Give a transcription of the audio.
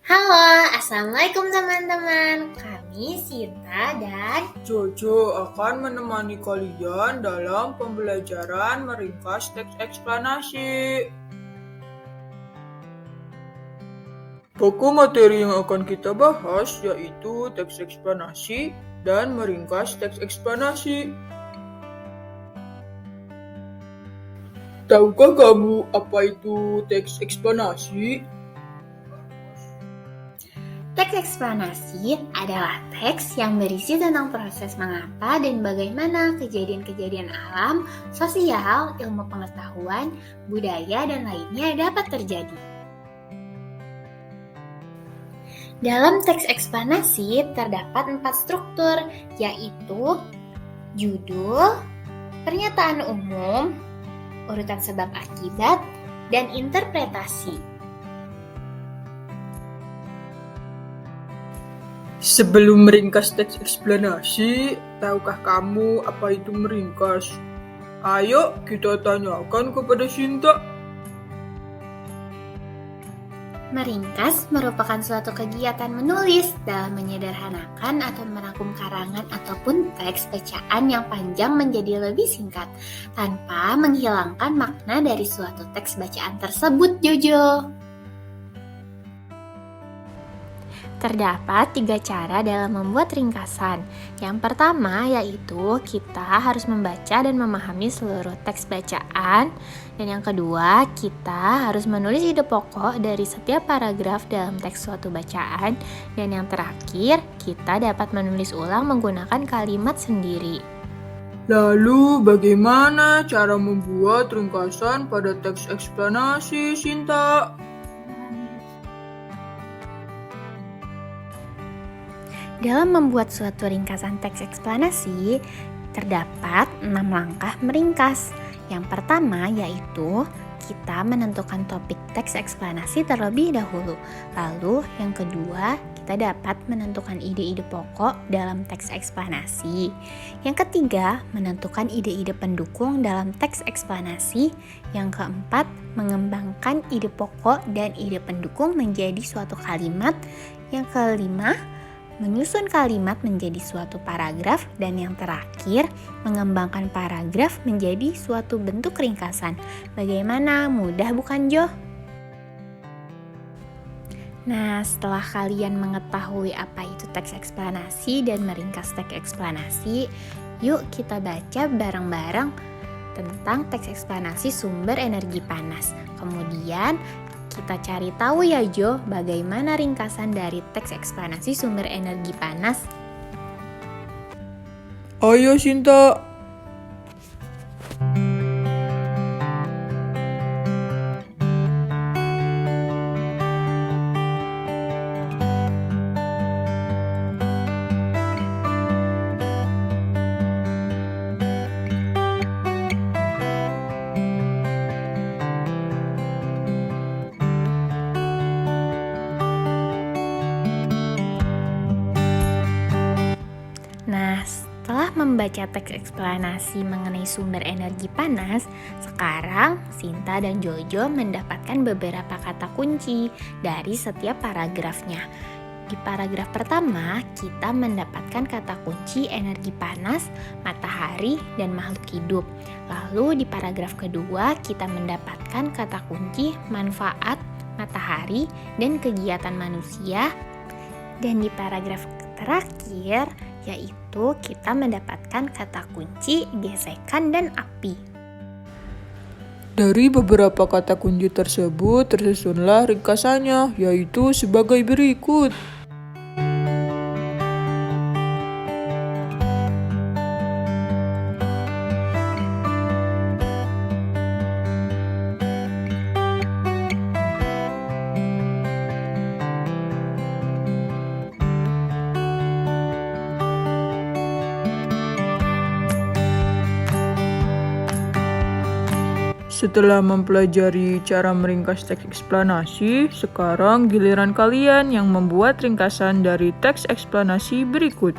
Halo, Assalamualaikum teman-teman. Kami Sinta dan Jojo akan menemani kalian dalam pembelajaran meringkas teks eksplanasi. Buku materi yang akan kita bahas yaitu teks eksplanasi dan meringkas teks eksplanasi. Tahukah kamu apa itu teks eksplanasi? teks eksplanasi adalah teks yang berisi tentang proses mengapa dan bagaimana kejadian-kejadian alam, sosial, ilmu pengetahuan, budaya, dan lainnya dapat terjadi. Dalam teks eksplanasi terdapat 4 struktur, yaitu judul, pernyataan umum, urutan sebab akibat, dan interpretasi. Sebelum meringkas teks eksplanasi, tahukah kamu apa itu meringkas? Ayo kita tanyakan kepada Sinta. Meringkas merupakan suatu kegiatan menulis dalam menyederhanakan atau merangkum karangan ataupun teks bacaan yang panjang menjadi lebih singkat, tanpa menghilangkan makna dari suatu teks bacaan tersebut, Jojo. Terdapat 3 cara dalam membuat ringkasan. Yang pertama yaitu kita harus membaca dan memahami seluruh teks bacaan. Dan yang kedua, kita harus menulis ide pokok dari setiap paragraf dalam teks suatu bacaan. Dan yang terakhir, kita dapat menulis ulang menggunakan kalimat sendiri. Lalu bagaimana cara membuat ringkasan pada teks eksplanasi, Sinta? Dalam membuat suatu ringkasan teks eksplanasi, terdapat 6 langkah meringkas. Yang pertama yaitu kita menentukan topik teks eksplanasi terlebih dahulu. Lalu yang kedua, kita dapat menentukan ide-ide pokok dalam teks eksplanasi. Yang ketiga, menentukan ide-ide pendukung dalam teks eksplanasi. Yang keempat, mengembangkan ide pokok dan ide pendukung menjadi suatu kalimat. Yang kelima, menyusun kalimat menjadi suatu paragraf, dan yang terakhir, mengembangkan paragraf menjadi suatu bentuk ringkasan. Bagaimana? Mudah bukan, Jo? Nah, setelah kalian mengetahui apa itu teks eksplanasi dan meringkas teks eksplanasi, yuk kita baca bareng-bareng tentang teks eksplanasi sumber energi panas. Kemudian, kita cari tahu ya Jo, bagaimana ringkasan dari teks eksplanasi sumber energi panas. Ayo Sinta. Nah, setelah membaca teks eksplanasi mengenai sumber energi panas, sekarang Sinta dan Jojo mendapatkan beberapa kata kunci dari setiap paragrafnya. Di paragraf pertama, kita mendapatkan kata kunci energi panas, matahari, dan makhluk hidup. Lalu di paragraf kedua, kita mendapatkan kata kunci manfaat, matahari, dan kegiatan manusia. Dan di paragraf terakhir, yaitu kita mendapatkan kata kunci gesekan dan api. Dari beberapa kata kunci tersebut tersusunlah ringkasannya, yaitu sebagai berikut. Setelah mempelajari cara meringkas teks eksplanasi, sekarang giliran kalian yang membuat ringkasan dari teks eksplanasi berikut.